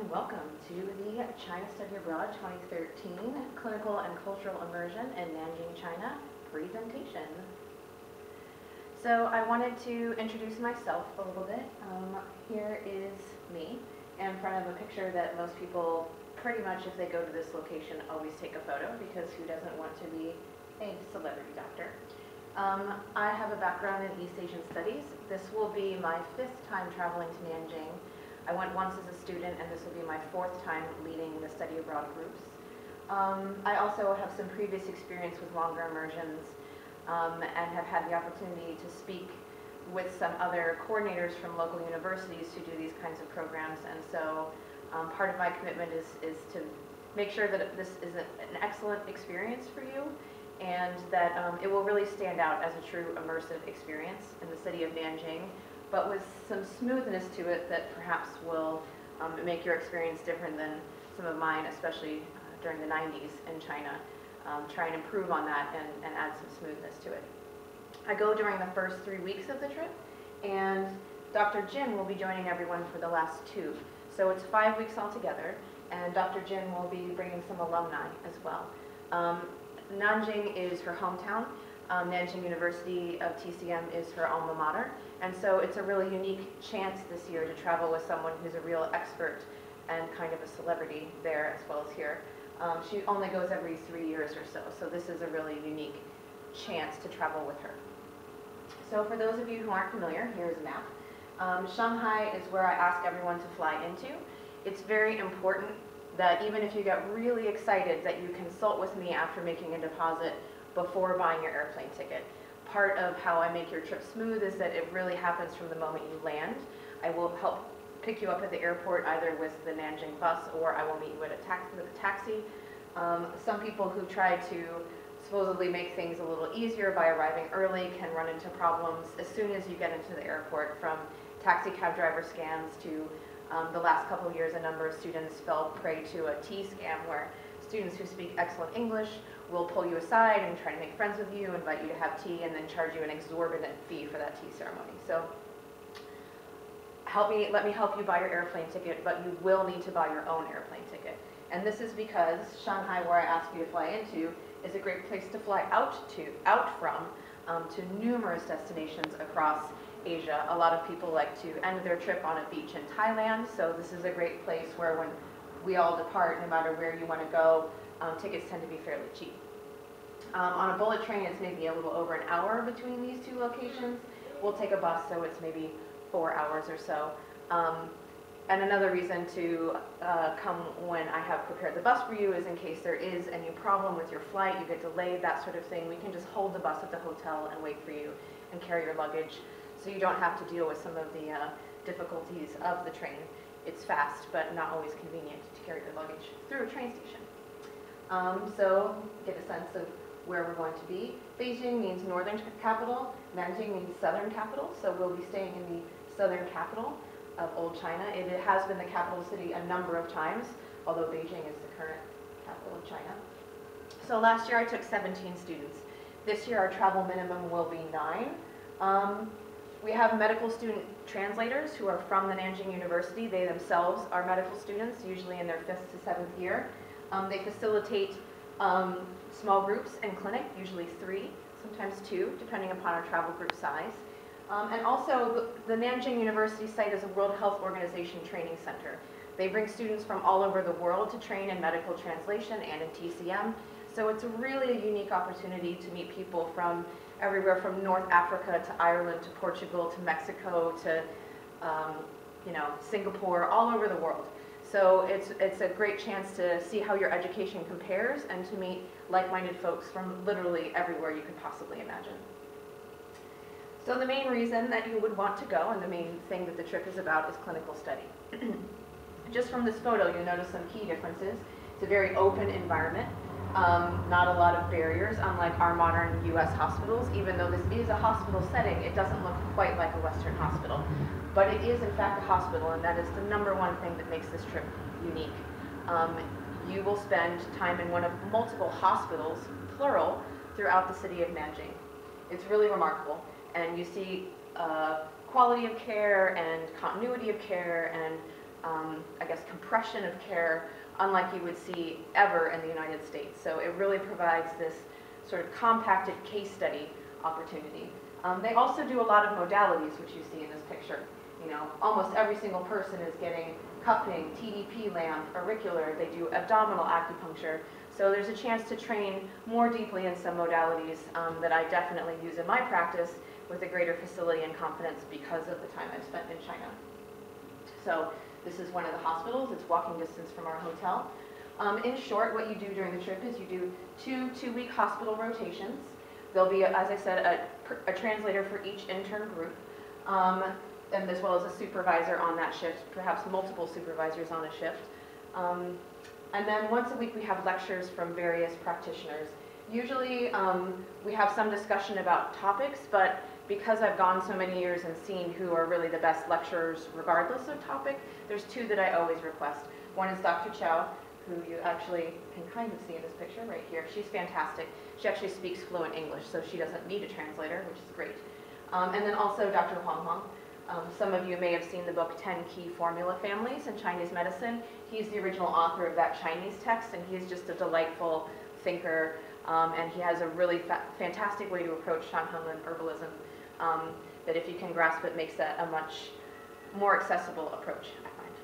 and welcome to the China Study Abroad 2013 Clinical and Cultural Immersion in Nanjing, China presentation. So I wanted to introduce myself a little bit. Here is me in front of a picture that most people pretty much, if they go to this location, always take a photo, because who doesn't want to be a celebrity doctor? I have a background in East Asian studies. This will be my 5th time traveling to Nanjing. I went once as a student, and this will be my 4th time leading the study abroad groups. I also have some previous experience with longer immersions and have had the opportunity to speak with some other coordinators from local universities who do these kinds of programs. And so part of my commitment is to make sure that this is an excellent experience for you, and that it will really stand out as a true immersive experience in the city of Nanjing, but with some smoothness to it that perhaps will make your experience different than some of mine, especially during the 90s in China. Try and improve on that and add some smoothness to it. I go during the first 3 weeks of the trip, and Dr. Jin will be joining everyone for the last 2. So it's 5 weeks altogether, and Dr. Jin will be bringing some alumni as well. Nanjing is her hometown. Nanjing University of TCM is her alma mater, and so it's a really unique chance this year to travel with someone who's a real expert and kind of a celebrity there as well as here. She only goes every 3 years or so, so this is a really unique chance to travel with her. So for those of you who aren't familiar, here's a map. Shanghai is where I ask everyone to fly into. It's very important that even if you get really excited, that you consult with me after making a deposit before buying your airplane ticket. Part of how I make your trip smooth is that it really happens from the moment you land. I will help pick you up at the airport either with the Nanjing bus, or I will meet you at a taxi. Some people who try to supposedly make things a little easier by arriving early can run into problems as soon as you get into the airport, from taxi cab driver scams to the last couple of years, a number of students fell prey to a tea scam where students who speak excellent English will pull you aside and try to make friends with you, invite you to have tea, and then charge you an exorbitant fee for that tea ceremony. So let me help you buy your airplane ticket, but you will need to buy your own airplane ticket. And this is because Shanghai, where I ask you to fly into, is a great place to fly out from to numerous destinations across Asia. A lot of people like to end their trip on a beach in Thailand, so this is a great place where when we all depart, no matter where you want to go, tickets tend to be fairly cheap. On a bullet train, it's maybe a little over an hour between these 2 locations. We'll take a bus, so it's maybe 4 hours or so. And another reason to come when I have prepared the bus for you is in case there is any problem with your flight, you get delayed, that sort of thing. We can just hold the bus at the hotel and wait for you and carry your luggage, so you don't have to deal with some of the difficulties of the train. It's fast, but not always convenient to carry your luggage through a train station. So get a sense of where we're going to be. Beijing means northern capital, Nanjing means southern capital, so we'll be staying in the southern capital of Old China. It has been the capital city a number of times, although Beijing is the current capital of China. So last year I took 17 students. This year our travel minimum will be 9. We have medical student translators who are from the Nanjing University. They themselves are medical students, usually in their 5th to 7th year. They facilitate small groups in clinic, usually 3, sometimes 2, depending upon our travel group size. And also, the Nanjing University site is a World Health Organization training center. They bring students from all over the world to train in medical translation and in TCM. So it's really a unique opportunity to meet people from everywhere from North Africa to Ireland to Portugal to Mexico to Singapore, all over the world. So it's a great chance to see how your education compares and to meet like-minded folks from literally everywhere you could possibly imagine. So the main reason that you would want to go, and the main thing that the trip is about, is clinical study. Just from this photo, you'll notice some key differences. It's a very open environment. Not a lot of barriers, unlike our modern US hospitals. Even though this is a hospital setting, it doesn't look quite like a Western hospital. But it is in fact a hospital, and that is the #1 thing that makes this trip unique. You will spend time in one of multiple hospitals, plural, throughout the city of Nanjing. It's really remarkable, and you see quality of care and continuity of care and I guess, compression of care unlike you would see ever in the United States. So it really provides this sort of compacted case study opportunity. They also do a lot of modalities, which you see in this picture. You know, almost every single person is getting cupping, TDP lamp, auricular. They do abdominal acupuncture. So there's a chance to train more deeply in some modalities that I definitely use in my practice with a greater facility and confidence because of the time I've spent in China. So this is one of the hospitals. It's walking distance from our hotel. In short, what you do during the trip is you do two-week hospital rotations. There'll be, as I said, a translator for each intern group, and as well as a supervisor on that shift, perhaps multiple supervisors on a shift. And then once a week we have lectures from various practitioners. Usually we have some discussion about topics, but because I've gone so many years and seen who are really the best lecturers regardless of topic, there's two that I always request. One is Dr. Chow, who you actually can kind of see in this picture right here. She's fantastic. She actually speaks fluent English, so she doesn't need a translator, which is great. And then also Dr. Huang Huang. Some of you may have seen the book 10 Key Formula Families in Chinese Medicine. He's the original author of that Chinese text, and he's just a delightful thinker, and he has a really fantastic way to approach Shanghai and herbalism that if you can grasp it, makes that a much more accessible approach, I find.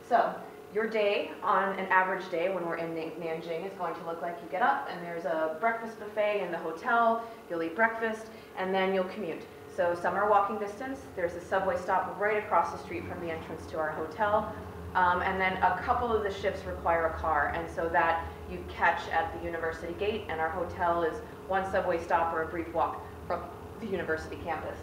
So your day, on an average day when we're in Nanjing, is going to look like you get up and there's a breakfast buffet in the hotel, you'll eat breakfast, and then you'll commute. So some are walking distance, there's a subway stop right across the street from the entrance to our hotel, and then a couple of the shifts require a car, and so that you catch at the university gate, and our hotel is one subway stop or a brief walk from the university campus.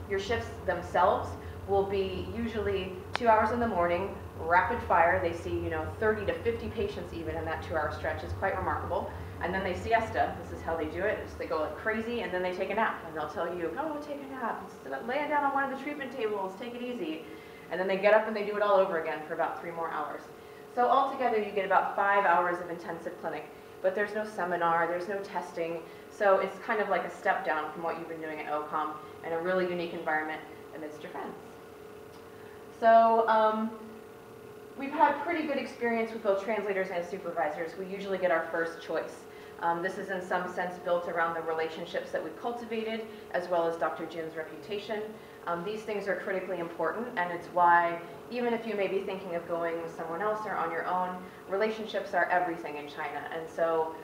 Your shifts themselves will be usually 2 hours in the morning, rapid fire. They see, 30 to 50 patients even in that 2-hour stretch. Is quite remarkable. And then they siesta. This is how they do it. They go like crazy, and then they take a nap. And they'll tell you, go take a nap. Lay down on one of the treatment tables. Take it easy. And then they get up and they do it all over again for about 3 more hours. So altogether, you get about 5 hours of intensive clinic. But there's no seminar. There's no testing. So it's kind of like a step down from what you've been doing at OCOM in a really unique environment amidst your friends. So we've had pretty good experience with both translators and supervisors. We usually get our first choice. This is in some sense built around the relationships that we've cultivated, as well as Dr. Jin's reputation. These things are critically important, and it's why, even if you may be thinking of going with someone else or on your own, relationships are everything in China. And so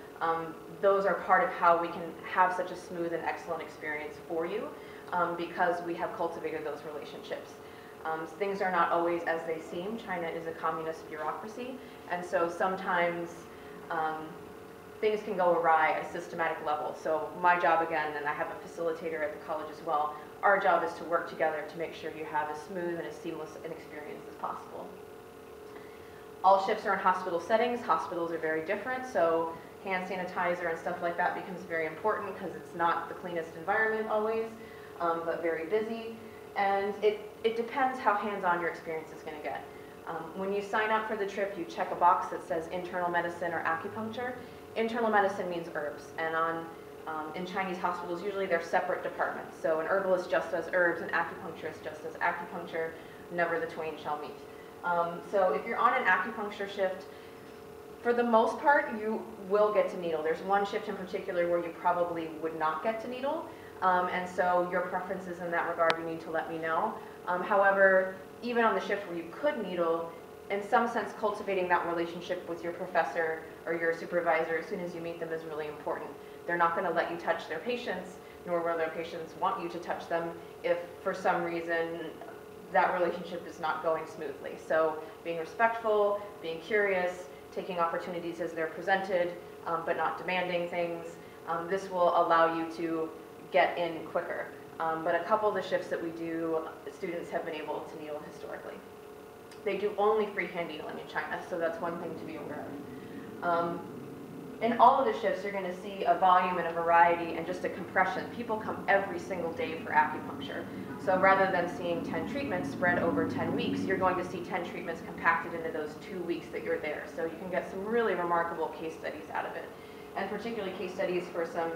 those are part of how we can have such a smooth and excellent experience for you, because we have cultivated those relationships. Things are not always as they seem. China is a communist bureaucracy, and so sometimes things can go awry at a systematic level. So my job, again, and I have a facilitator at the college as well, our job is to work together to make sure you have as smooth and as seamless an experience as possible. All shifts are in hospital settings. Hospitals are very different, so hand sanitizer and stuff like that becomes very important because it's not the cleanest environment always, but very busy. And it depends how hands-on your experience is going to get. When you sign up for the trip, you check a box that says internal medicine or acupuncture. Internal medicine means herbs, and in Chinese hospitals, usually they're separate departments. So an herbalist just does herbs, an acupuncturist just does acupuncture. Never the twain shall meet. So if you're on an acupuncture shift, for the most part, you will get to needle. There's one shift in particular where you probably would not get to needle. And so your preferences in that regard, you need to let me know. However, even on the shift where you could needle, in some sense, cultivating that relationship with your professor or your supervisor as soon as you meet them is really important. They're not going to let you touch their patients, nor will their patients want you to touch them if, for some reason, that relationship is not going smoothly. So being respectful, being curious, taking opportunities as they're presented, but not demanding things, this will allow you to get in quicker. But a couple of the shifts that we do, students have been able to needle historically. They do only freehand needling in China, so that's one thing to be aware of. In all of the shifts, you're going to see a volume and a variety and just a compression. People come every single day for acupuncture. So rather than seeing 10 treatments spread over 10 weeks, you're going to see 10 treatments compacted into those 2 weeks that you're there. So you can get some really remarkable case studies out of it. And particularly case studies for some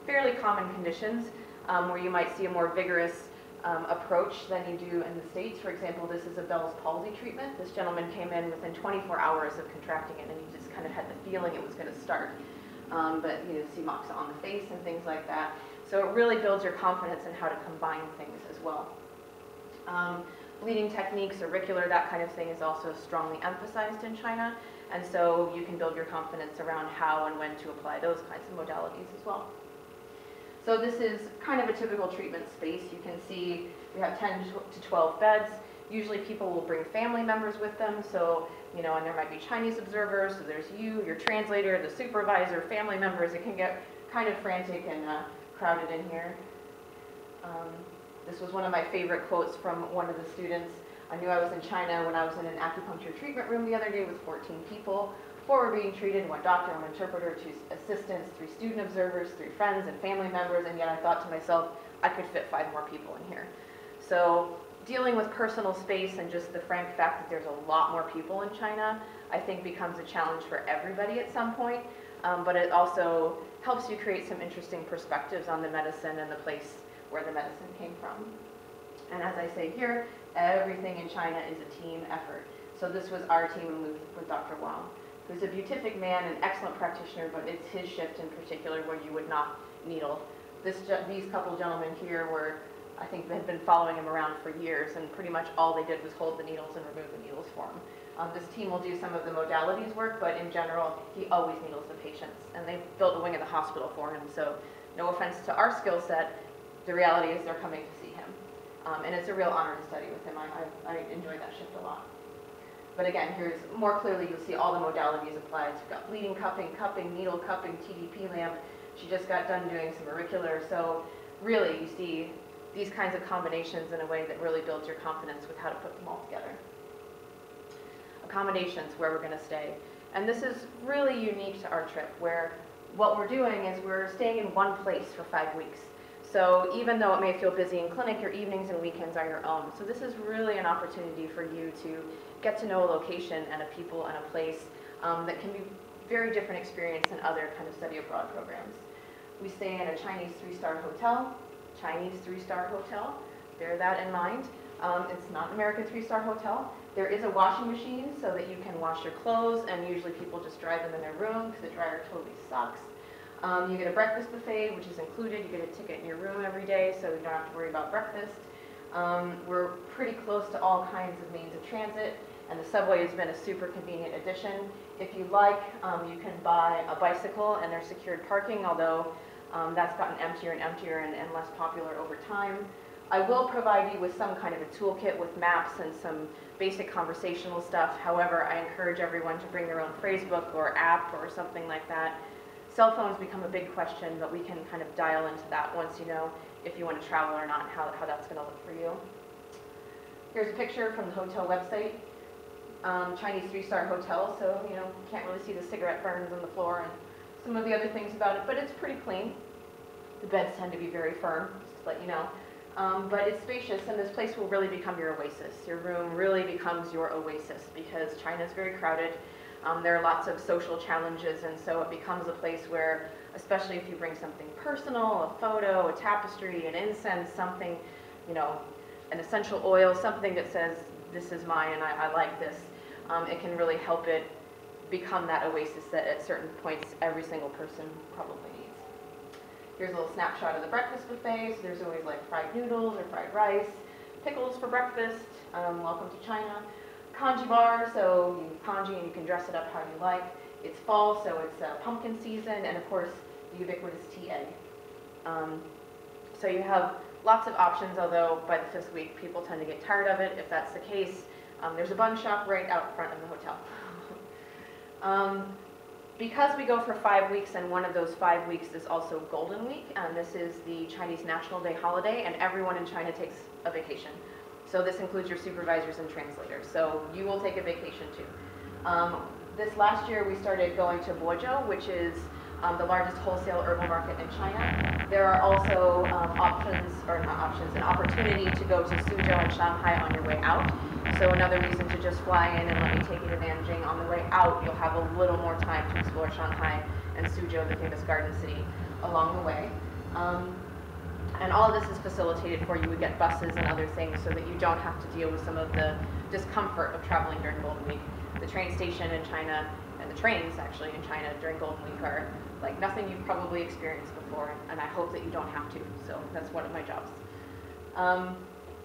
fairly common conditions where you might see a more vigorous approach than you do in the States. For example, this is a Bell's palsy treatment. This gentleman came in within 24 hours of contracting it, and he just kind of had the feeling it was going to start. But you see moxa on the face and things like that. So it really builds your confidence in how to combine things as well. Bleeding techniques, auricular, that kind of thing is also strongly emphasized in China. And so you can build your confidence around how and when to apply those kinds of modalities as well. So this is kind of a typical treatment space. You can see we have 10 to 12 beds. Usually people will bring family members with them. So, you know, and there might be Chinese observers. So there's you, your translator, the supervisor, family members. It can get kind of frantic and crowded in here. This was one of my favorite quotes from one of the students. I knew I was in China when I was in an acupuncture treatment room the other day with 14 people. 4 were being treated, 1 doctor, 1 interpreter, 2 assistants, 3 student observers, 3 friends and family members, and yet I thought to myself, I could fit 5 more people in here. So dealing with personal space and just the frank fact that there's a lot more people in China, I think becomes a challenge for everybody at some point, but it also helps you create some interesting perspectives on the medicine and the place where the medicine came from. And as I say here, everything in China is a team effort. So this was our team with Dr. Wang, who's a beatific man, an excellent practitioner, but it's his shift in particular where you would not needle. These couple gentlemen here were, I think they had been following him around for years, and pretty much all they did was hold the needles and remove the needles for him. This team will do some of the modalities work, but in general, he always needles the patients, and they've built a wing in the hospital for him, so no offense to our skill set, the reality is they're coming to see him. And it's a real honor to study with him. I enjoy that shift a lot. But again, here's more clearly, you'll see all the modalities applied. So we've got bleeding cupping, needle cupping, TDP lamp. She just got done doing some auricular. So really, you see these kinds of combinations in a way that really builds your confidence with how to put them all together. Accommodations, where we're going to stay. And this is really unique to our trip, where what we're doing is we're staying in one place for 5 weeks. So even though it may feel busy in clinic, your evenings and weekends are your own. So this is really an opportunity for you to get to know a location and a people and a place that can be very different experience than other kind of study abroad programs. We stay in a Chinese 3-star hotel, bear that in mind. It's not an American 3-star hotel. There is a washing machine so that you can wash your clothes, and usually people just dry them in their room because the dryer totally sucks. You get a breakfast buffet, which is included. You get a ticket in your room every day, so you don't have to worry about breakfast. We're pretty close to all kinds of means of transit, and the subway has been a super convenient addition. If you like, you can buy a bicycle, and there's secured parking, although that's gotten emptier and emptier and less popular over time. I will provide you with some kind of a toolkit with maps and some basic conversational stuff. However, I encourage everyone to bring their own phrasebook or app or something like that. Cell phones become a big question, but we can kind of dial into that once you know if you want to travel or not and how that's going to look for you. Here's a picture from the hotel website. Chinese 3-star hotel, so you know, can't really see the cigarette burns on the floor and some of the other things about it, but it's pretty clean. The beds tend to be very firm, just to let you know. But it's spacious, and this place will really become your oasis. Your room really becomes your oasis because China is very crowded. There are lots of social challenges, and so it becomes a place where, especially if you bring something personal, a photo, a tapestry, an incense, something, you know, an essential oil, something that says, this is mine and I like this, it can really help it become that oasis that at certain points every single person probably needs. Here's a little snapshot of the breakfast buffet. So there's always like fried noodles or fried rice, pickles for breakfast, welcome to China. Congee bar, so you congee and you can dress it up how you like. It's fall, so it's pumpkin season, and of course, the ubiquitous tea egg. So you have lots of options, although by the 5th week, people tend to get tired of it. If that's the case, there's a bun shop right out front of the hotel. Because we go for 5 weeks, and one of those 5 weeks is also Golden Week, and this is the Chinese National Day holiday, and everyone in China takes a vacation. So this includes your supervisors and translators. So you will take a vacation too. This last year we started going to Beijing, which is the largest wholesale herbal market in China. There are also an opportunity to go to Suzhou and Shanghai on your way out. So another reason to just fly in and let me take you to Nanjing. On the way out, you'll have a little more time to explore Shanghai and Suzhou, the famous garden city, along the way. And all of this is facilitated for you. We get buses and other things so that you don't have to deal with some of the discomfort of traveling during Golden Week. The train station in China, and the trains actually in China during Golden Week, are like nothing you've probably experienced before, and I hope that you don't have to. So that's one of my jobs.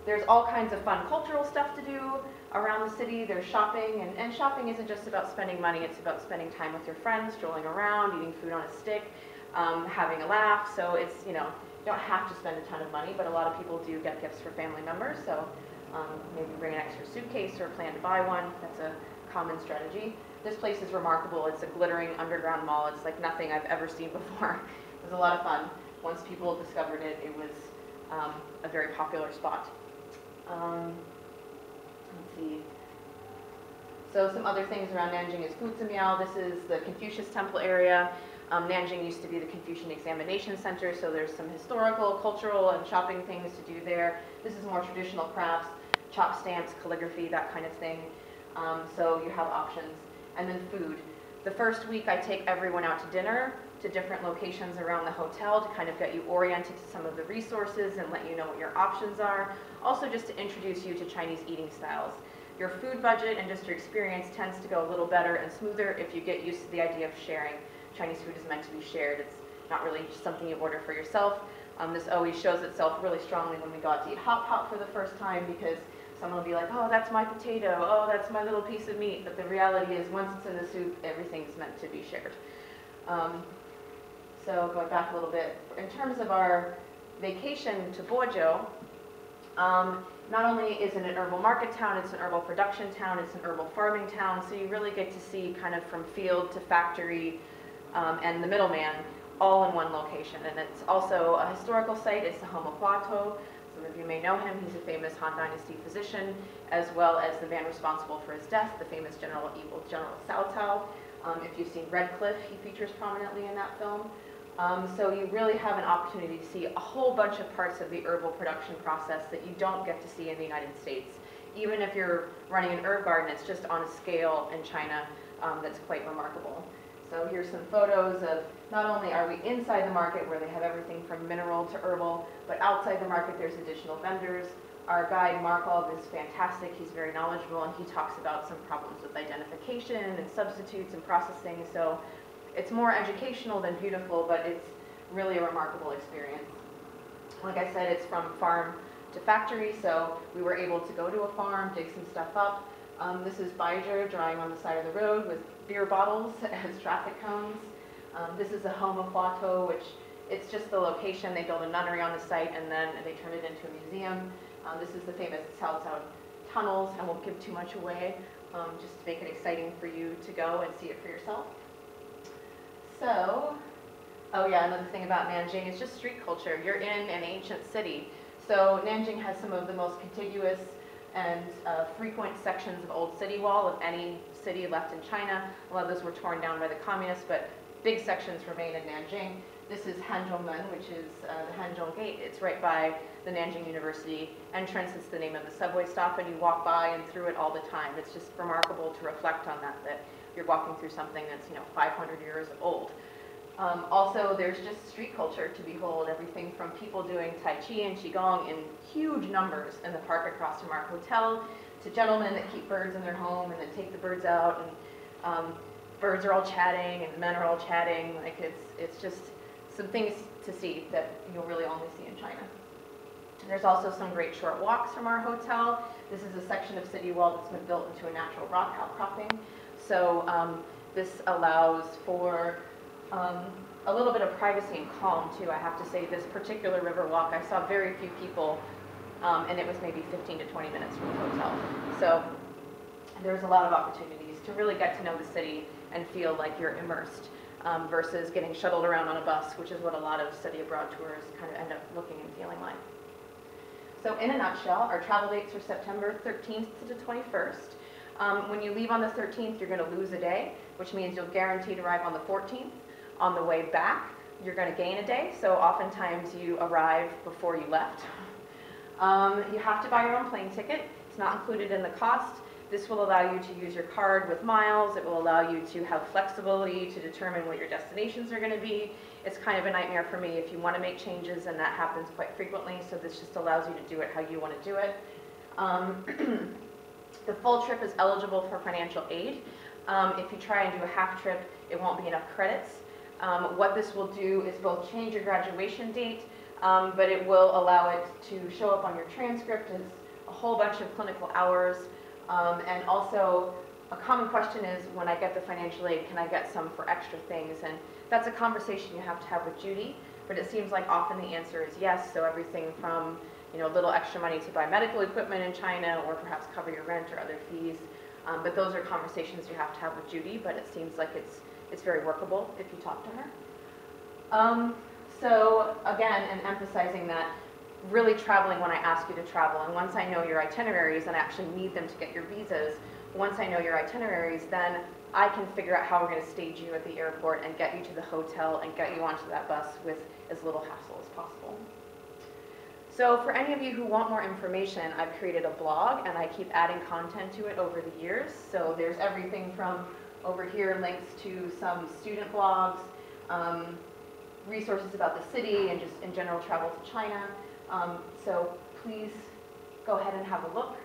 There's all kinds of fun cultural stuff to do around the city. There's shopping, and shopping isn't just about spending money, it's about spending time with your friends, strolling around, eating food on a stick, having a laugh. So it's, you don't have to spend a ton of money, but a lot of people do get gifts for family members. So maybe bring an extra suitcase or plan to buy one. That's a common strategy. This place is remarkable. It's a glittering underground mall. It's like nothing I've ever seen before. It was a lot of fun. Once people discovered it, it was a very popular spot. Let's see. So some other things around Nanjing is Futian Temple. This is the Confucius Temple area. Nanjing used to be the Confucian Examination Center, so there's some historical, cultural, and shopping things to do there. This is more traditional crafts, chop stamps, calligraphy, that kind of thing. So you have options. And then food. The first week I take everyone out to dinner to different locations around the hotel to kind of get you oriented to some of the resources and let you know what your options are. Also just to introduce you to Chinese eating styles. Your food budget and just your experience tends to go a little better and smoother if you get used to the idea of sharing. Chinese food is meant to be shared. It's not really just something you order for yourself. This always shows itself really strongly when we got to eat hot pot for the first time, because someone will be like, oh, that's my potato, oh, that's my little piece of meat. But the reality is, once it's in the soup, everything's meant to be shared. So going back a little bit, in terms of our vacation to Bojo, not only is it an herbal market town, it's an herbal production town, it's an herbal farming town, so you really get to see kind of from field to factory and the middleman all in one location. And it's also a historical site. It's the home of Huatou. Some of you may know him. He's a famous Han Dynasty physician, as well as the man responsible for his death, the famous General Cao Cao. If you've seen Red Cliff, he features prominently in that film. So you really have an opportunity to see a whole bunch of parts of the herbal production process that you don't get to see in the United States. Even if you're running an herb garden, it's just on a scale in China that's quite remarkable. So here's some photos of, not only are we inside the market where they have everything from mineral to herbal, but outside the market there's additional vendors. Our guide Markov is fantastic. He's very knowledgeable, and he talks about some problems with identification and substitutes and processing. So it's more educational than beautiful, but it's really a remarkable experience. Like I said, it's from farm to factory, so we were able to go to a farm, dig some stuff up. This is Beijing drying on the side of the road with beer bottles as traffic cones. This is the home of Huatou, which it's just the location. They built a nunnery on the site, and then they turned it into a museum. This is the famous Cao Cao tunnels. I won't give too much away, just to make it exciting for you to go and see it for yourself. So, oh yeah, another thing about Nanjing is just street culture. You're in an ancient city. So Nanjing has some of the most contiguous and frequent sections of old city wall of any city left in China. A lot of those were torn down by the communists, but big sections remain in Nanjing. This is Hanzhongmen, which is the Hanzhong Gate. It's right by the Nanjing University entrance. It's the name of the subway stop, and you walk by and through it all the time. It's just remarkable to reflect on that you're walking through something that's 500 years old. Also, there's just street culture to behold, everything from people doing Tai Chi and Qigong in huge numbers in the park across from our hotel, to gentlemen that keep birds in their home and then take the birds out, and birds are all chatting and men are all chatting. Like it's just some things to see that you'll really only see in China. There's also some great short walks from our hotel. This is a section of city wall that's been built into a natural rock outcropping. So this allows for a little bit of privacy and calm too. I have to say, this particular river walk, I saw very few people, and it was maybe 15 to 20 minutes from the hotel. So there's a lot of opportunities to really get to know the city and feel like you're immersed, versus getting shuttled around on a bus, which is what a lot of study abroad tours kind of end up looking and feeling like. So in a nutshell, our travel dates are September 13th to the 21st. When you leave on the 13th, you're going to lose a day, which means you'll guaranteed arrive on the 14th. On the way back, you're going to gain a day, so oftentimes you arrive before you left. You have to buy your own plane ticket. It's not included in the cost. This will allow you to use your card with miles. It will allow you to have flexibility to determine what your destinations are going to be. It's kind of a nightmare for me if you want to make changes, and that happens quite frequently, so this just allows you to do it how you want to do it. The full trip is eligible for financial aid. If you try and do a half trip, it won't be enough credits. What this will do is both change your graduation date, but it will allow it to show up on your transcript as a whole bunch of clinical hours. And also, a common question is, when I get the financial aid, can I get some for extra things? And that's a conversation you have to have with Judy, but it seems like often the answer is yes. So everything from, you know, a little extra money to buy medical equipment in China, or perhaps cover your rent or other fees. But those are conversations you have to have with Judy, but it seems like it's very workable if you talk to her. So again, and emphasizing that, really traveling when I ask you to travel, and once I know your itineraries and I actually need them to get your visas, once I know your itineraries, then I can figure out how we're going to stage you at the airport and get you to the hotel and get you onto that bus with as little hassle as possible. So for any of you who want more information, I've created a blog and I keep adding content to it over the years. So there's everything from over here, links to some student blogs, resources about the city, and just in general travel to China. So please go ahead and have a look.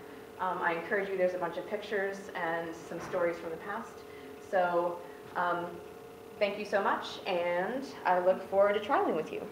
I encourage you, there's a bunch of pictures and some stories from the past. So thank you so much, and I look forward to traveling with you.